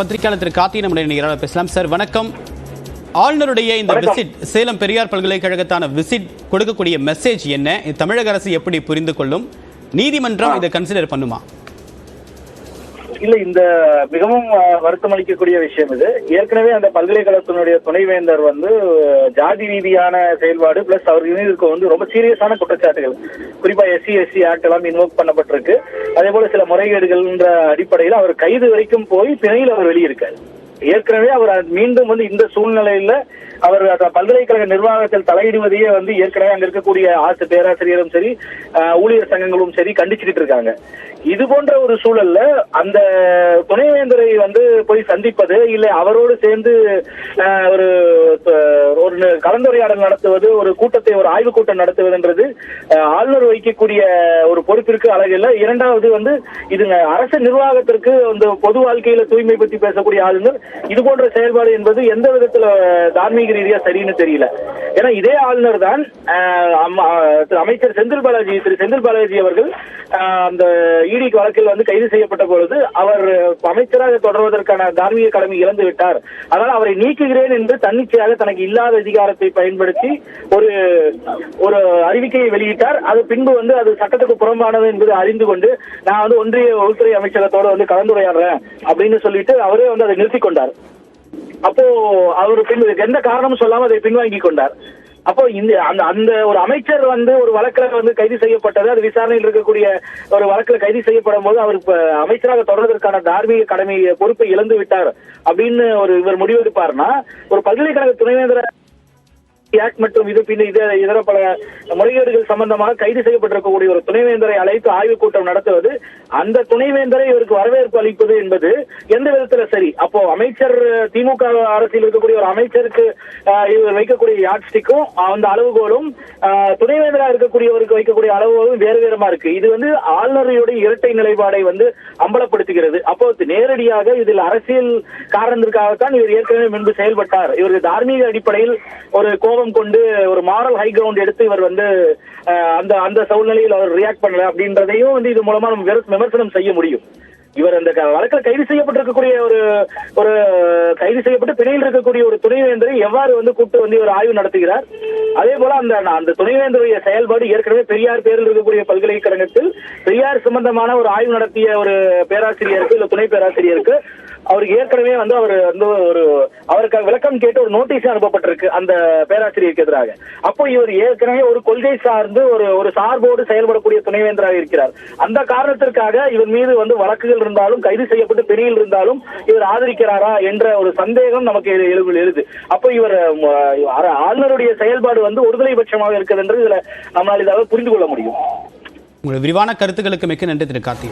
பத்திரிகையாளர் திரு கார்த்தி நம்முடைய பேசலாம். சார் வணக்கம். ஆளுநருடைய இந்த விசிட், சேலம் பெரியார் பல்கலைக்கழகத்தான விசிட் கொடுக்கக்கூடிய மெசேஜ் என்ன? தமிழக அரசு எப்படி புரிந்து கொள்ளும்? நீதிமன்றம் இதை கன்சிடர் பண்ணுமா? இல்ல, இந்த மிகவும் வருத்தம் அளிக்கக்கூடிய விஷயம் இது. ஏற்கனவே அந்த பல்கலைக்கழகத்தினுடைய துணைவேந்தர் ஜாதி ரீதியான செயல்பாடு பிளஸ் அவர் மீது ரொம்ப சீரியஸான குற்றச்சாட்டுகள், குறிப்பா SC/ST ஆக்ட் எல்லாம் இன்வோக் பண்ணப்பட்டிருக்கு. அதே போல சில முறைகேடுகள் அடிப்படையில் அவர் கைது வரைக்கும் போய் பிணையில் அவர் வெளியிருக்காரு. ஏற்கனவே அவர் மீண்டும் இந்த சூழ்நிலையில அவர் பல்கலைக்கழக நிர்வாகத்தில் தலையிடுவதையே ஏற்கனவே அங்க இருக்கக்கூடிய பேராசிரியரும் சரி, ஊழியர் சங்கங்களும் சரி கண்டிச்சுக்கிட்டு இருக்காங்க. இது போன்ற ஒரு சூழல்ல அந்த துணைவேந்தரை போய் சந்திப்பது, இல்ல அவரோடு சேர்ந்து ஒரு கலந்துரையாடல் நடத்துவது, ஒரு கூட்டத்தை, ஒரு ஆய்வு கூட்டம் நடத்துவதுன்றது ஆளுநர் வைக்கக்கூடிய ஒரு பொறுப்பிற்கு அழகில்லை. இரண்டாவது இது அரசு நிர்வாகத்திற்கு பொது வாழ்க்கையில தூய்மை பற்றி பேசக்கூடிய ஆளுநர் இது போன்ற செயல்பாடு என்பது எந்த விதத்துல தார்மீக ரீதியா சரின்னு தெரியல. ஏன்னா இதே ஆளுநர் தான் அமைச்சர் திரு செந்தில் பாலாஜி அவர்கள் அந்த இடி வழக்கில் கைது செய்யப்பட்ட பொழுது அவர் அமைச்சராக தொடர்வதற்கான தார்மீக கடமை இழந்து விட்டார், அதனால் அவரை நீக்குகிறேன் என்று தன்னிச்சையாக தனக்கு இல்லாத அதிகாரத்தை பயன்படுத்தி ஒரு அறிவிக்கையை வெளியிட்டார். அது பின்பு அது சட்டத்துக்கு புறம்பானது என்பது அறிந்து கொண்டு நான் ஒன்றிய உள்துறை அமைச்சகத்தோடு கலந்துரையாடுறேன் அப்படின்னு சொல்லிட்டு அவரே அதை நிறுத்திக் கொண்டார். அப்போ அவர் எந்த காரணமும் சொல்லாம அதை பின்வாங்கி கொண்டார். அப்போ அந்த ஒரு அமைச்சர் ஒரு வழக்கில் கைது செய்யப்பட்டது, அது விசாரணையில் இருக்கக்கூடிய ஒரு வழக்கில் கைது செய்யப்படும் போது அவர் அமைச்சராக தொடர்வதற்கான தார்மீக கடமை பொறுப்பை இழந்து விட்டார் அப்படின்னு இவர் முடிவெடுப்பார்னா, ஒரு பல்கலைக்கழக துணைவேந்தர் ஆக்ட் மற்றும் இதர பல முறைகேடுகள் சம்பந்தமாக கைது செய்யப்பட்டிருக்கக்கூடிய ஒரு துணைவேந்தரை அழைத்து ஆய்வுக் கூட்டம் நடத்துவது, அந்த துணைவேந்தரை இவருக்கு வரவேற்பு அளிப்பது என்பது எந்த விதத்துல சரி? அப்போ அமைச்சர், திமுக அரசில் இருக்கக்கூடிய ஒரு அமைச்சருக்கு இவர் வைக்கக்கூடிய யாட்ஸ்டிக்கும் அந்த அளவுகோலும் துணைவேந்தராக இருக்கக்கூடியவருக்கு வைக்கக்கூடிய அளவுகோலும் வேறு வேறமா இருக்கு. இது ஆளுநருடைய இரட்டை நிலைப்பாடை அம்பலப்படுத்துகிறது. அப்போ நேரடியாக இதில் அரசியல் காரணத்திற்காகத்தான் இவர் ஏற்கனவே முன்பு செயல்பட்டார், இவருக்கு தார்மீக அடிப்படையில் ஒரு கோபம் கொண்டு ஒரு மாரல் ஹை கிரவுண்ட் எடுத்து இவர் அந்த சூழ்நிலையில் அவர் ரியாக்ட் பண்ணல அப்படின்றதையும் இது மூலமா நம்ம விமர்சனம் செய்ய முடியும். இவர் அந்த வழக்கில் கைது செய்யப்பட்டிருக்கக்கூடிய ஒரு கைது செய்யப்பட்டு பிணையில் இருக்கக்கூடிய ஒரு துணைவேந்தரை எவ்வாறு கூப்பிட்டு இவர் ஆய்வு நடத்துகிறார்? அதே போல அந்த துணைவேந்தருடைய செயல்பாடு ஏற்கனவே பெரியார் பேரில் இருக்கக்கூடிய பல்கலைக்கழகத்தில் பெரியார் சம்பந்தமான ஒரு ஆய்வு நடத்திய ஒரு பேராசிரியருக்கு இல்ல துணை பேராசிரியருக்கு அவருக்கு ஏற்கனவே அவர் அவருக்கு விளக்கம் கேட்டு ஒரு நோட்டீஸ் அனுப்பப்பட்டிருக்கு அந்த பேராசிரியருக்கு எதிராக. அப்போ இவர் ஏற்கனவே ஒரு கொள்கை சார்ந்து ஒரு சார்போடு செயல்படக்கூடிய துணைவேந்தராக இருக்கிறார். அந்த காரணத்திற்காக இவர் மீது வழக்குகள் இருந்தாலும், கைது செய்யப்பட்டு பிணையில் இருந்தாலும் இவர் ஆதரிக்கிறாரா என்ற ஒரு சந்தேகம் நமக்கு எழுது. அப்போ இவர் ஆளுநருடைய செயல்பாடு ஒருதலை பட்சமாக இருக்கிறது என்று இதுல நம்மளால் இதாக புரிந்து கொள்ள முடியும். உங்களுடைய விரிவான கருத்துக்களுக்கு மிக்க நன்றி திரு கார்த்தி.